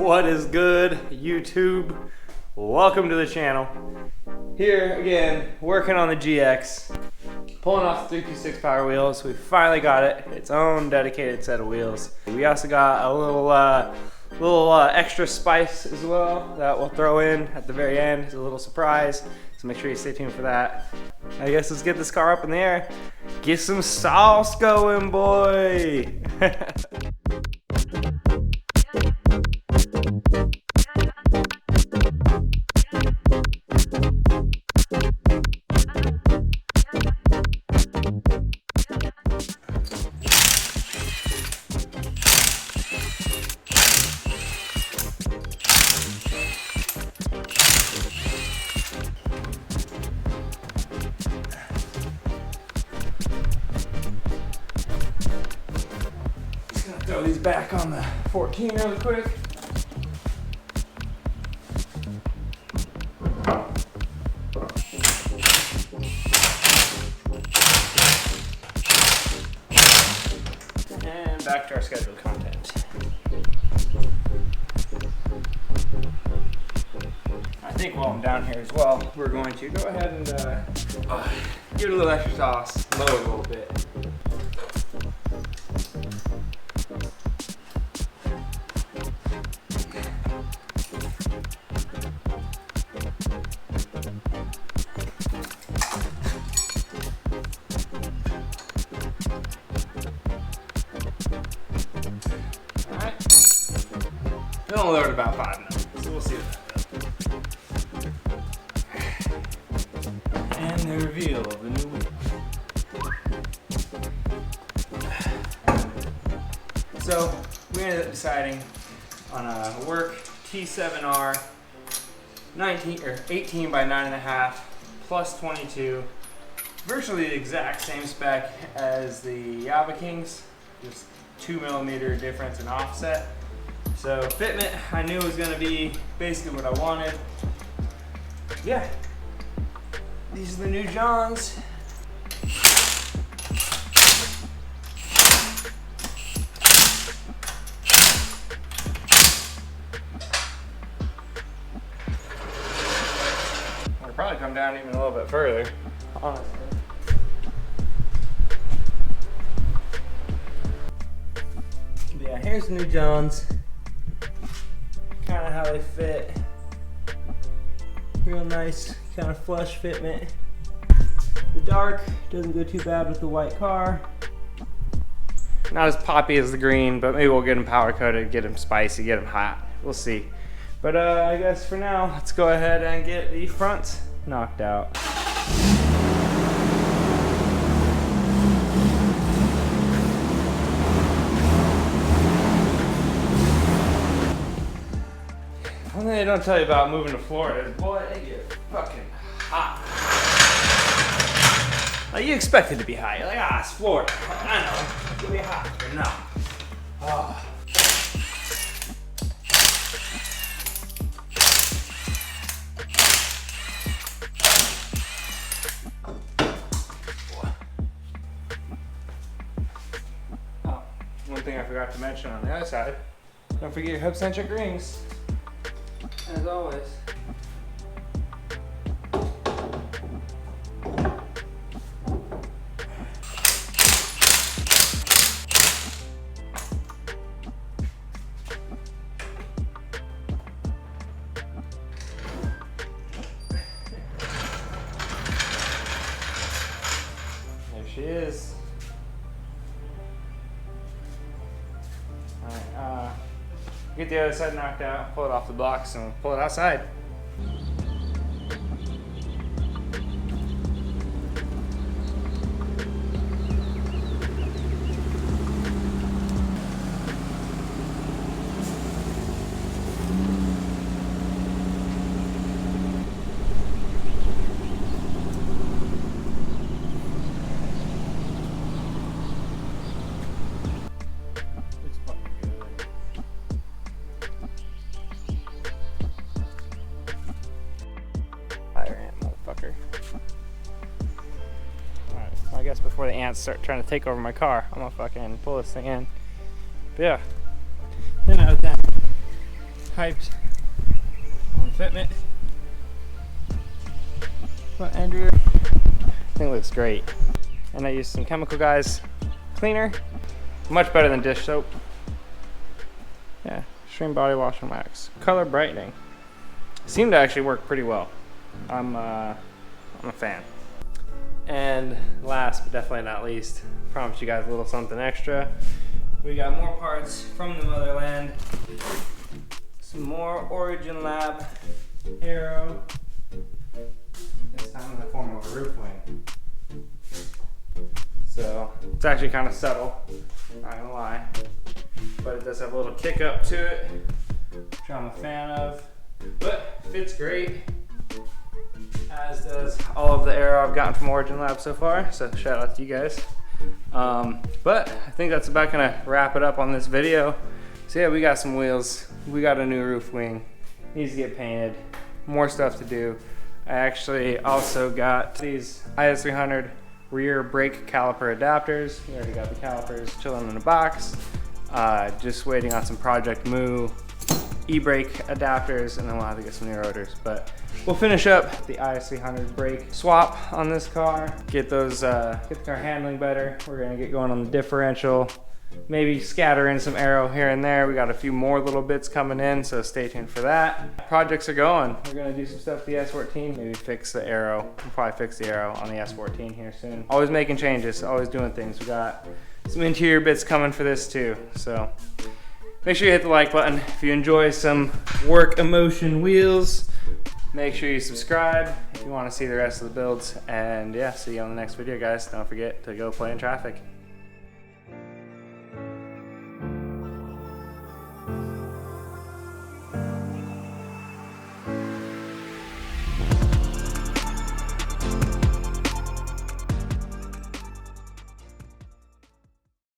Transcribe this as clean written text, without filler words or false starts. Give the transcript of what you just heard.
What is good, YouTube? Welcome to the channel. Here again, working on the GX, pulling off the 326 Power wheels. We finally got it, its own dedicated set of wheels. We also got a little extra spice as well that we'll throw in at the very end as a little surprise. So make sure you stay tuned for that. I guess let's get this car up in the air. Get some sauce going, boy. Throw these back on the 14 really quick. And back to our scheduled content. I think while I'm down here as well, we're going to go ahead and give it a little extra sauce, lower it a little bit. We'll only learn about 5 minutes, so we'll see what that does. And the reveal of the new wheel. So we ended up deciding on a Work T7R 18 by 9.5 plus 22, virtually the exact same spec as the Yababkings, just 2mm difference in offset. So fitment, I knew was going to be basically what I wanted. Yeah, these are the new Johns. I'll probably come down even a little bit further, honestly. Yeah, here's the new Johns. Kind of how they fit. Real nice, kind of flush fitment. The dark doesn't go too bad with the white car. Not as poppy as the green, but maybe we'll get them power coated, get them spicy, get them hot. We'll see. But I guess for now, let's go ahead and get the fronts knocked out. One thing they don't tell you about moving to Florida is, boy, they get fucking hot. Like, you expect it to be hot. You're like, ah, it's Florida. I know, it's gonna be hot, but no. Oh. Oh, one thing I forgot to mention on the other side, don't forget your hub-centric rings. As always. There she is. All right, get the other side knocked out, pull it off the blocks, and we'll pull it outside. guess before the ants start trying to take over my car, I'm gonna fucking pull this thing in. But yeah, 10 out of 10. hyped on fitment. Front end rear, I think it looks great. And I used some Chemical Guys cleaner, much better than dish soap. Yeah, Extreme Body Wash and Wax. Color brightening. Seemed to actually work pretty well. I'm a fan. And last but definitely not least, promise you guys a little something extra. We got more parts from the motherland. Some more Origin Lab aero. This time in the form of a roof wing. So it's actually kind of subtle, not gonna lie. But it does have a little kick up to it, which I'm a fan of. But fits great, as does all of the aero I've gotten from Origin Lab so far. So shout out to you guys. But I think that's about gonna wrap it up on this video. So yeah, we got some wheels. We got a new roof wing. Needs to get painted. More stuff to do. I actually also got these IS300 rear brake caliper adapters. We already got the calipers chilling in a box. Just waiting on some Project Moo e-brake adapters, and then we'll have to get some new rotors. But we'll finish up the IS300 brake swap on this car. Get those, get the car handling better. We're gonna get going on the differential. Maybe scatter in some aero here and there. We got a few more little bits coming in, so stay tuned for that. Projects are going. We're gonna do some stuff with the S14, maybe fix the aero. We'll probably fix the aero on the S14 here soon. Always making changes, always doing things. We got some interior bits coming for this too, so make sure you hit the like button. If you enjoy some Work Emotion wheels, make sure you subscribe if you want to see the rest of the builds. And yeah, see you on the next video, guys. Don't forget to go play in traffic.